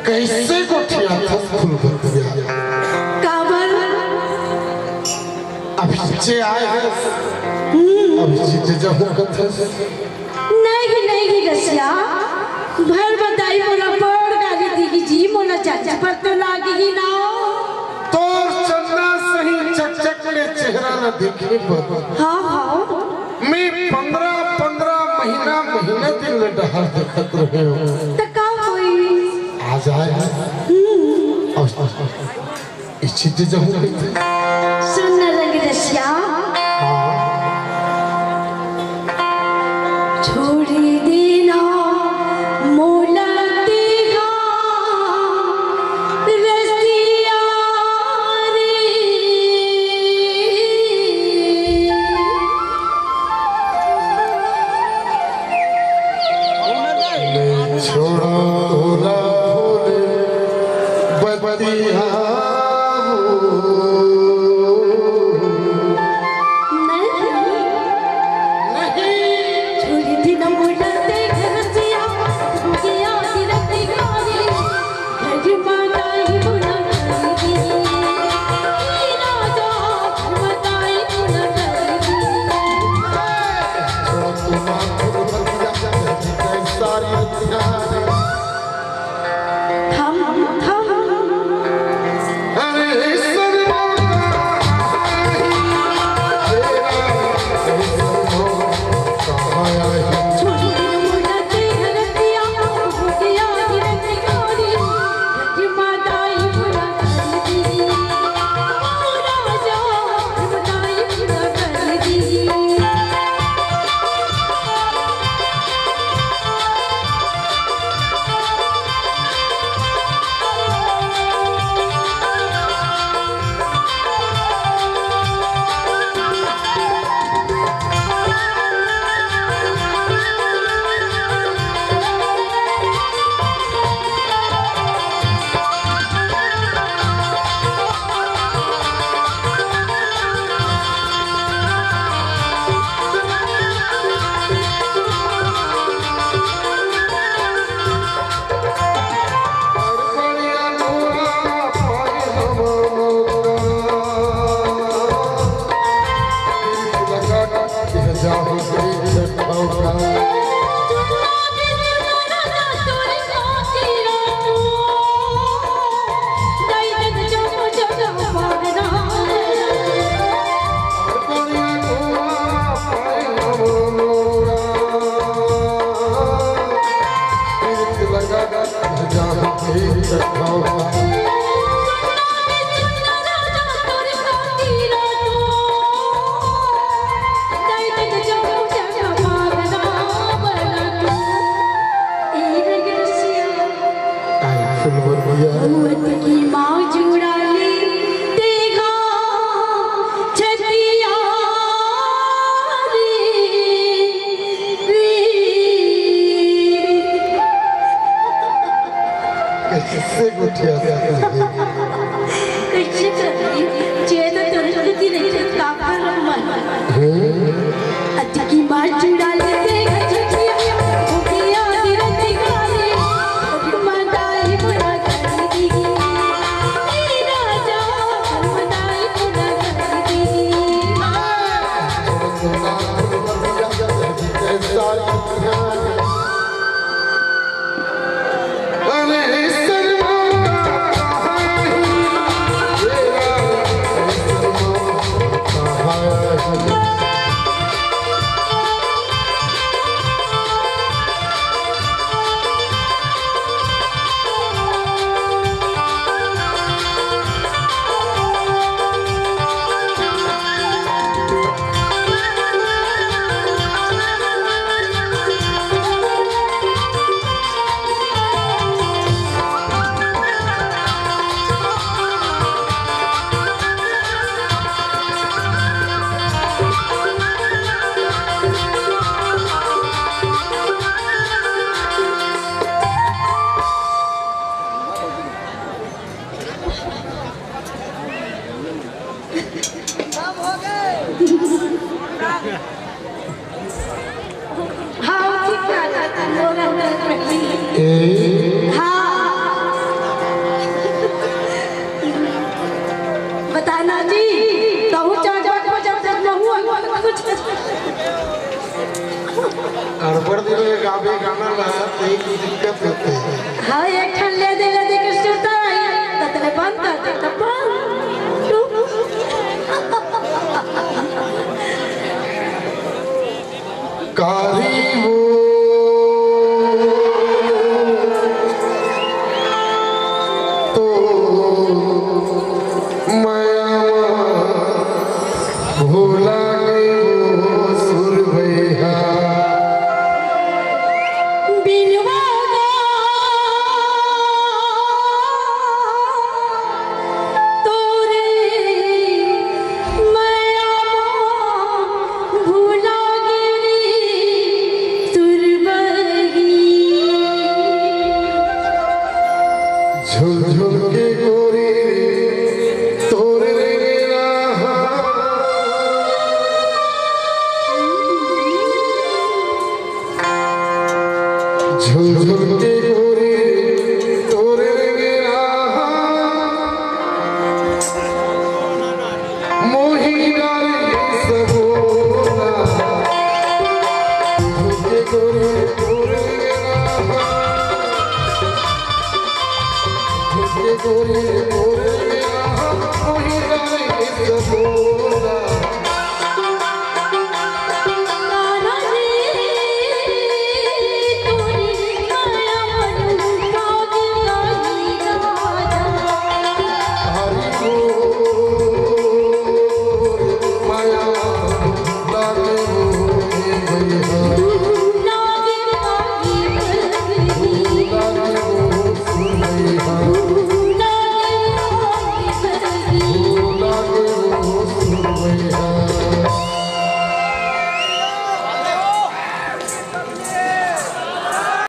कैसे गोठिया था फूल गोठिया काबर अभी जे आए हैं अभी जे जब कथा नहीं रसिया भर बताई मोला बड़ गाली दी जी मोला चाचा पर तो लागेगी ना तोर चंदा सही चकचक ले चेहरा न देखे पर हाँ मैं 15 महीना दिन ले डहर देखत रहे हो तो का होई आ जाए इच्छित जब सुन रंग रसिया छोड़ी देना मोला देगा रसिया रे छोड़ा तोरा भोले बतिया करते हाँ एक ठन ले दे के सुता ततले बंद कर दे तब कारी वो तो माया भूला गई वो सुर भैया झुल झुल के गोरी तोरे राहा झुल झुल के गोरी तोरे राहा मोही गारी सबोला झुल के गोरी तोरे राहा गोरे गोरे मोही गारी सबोला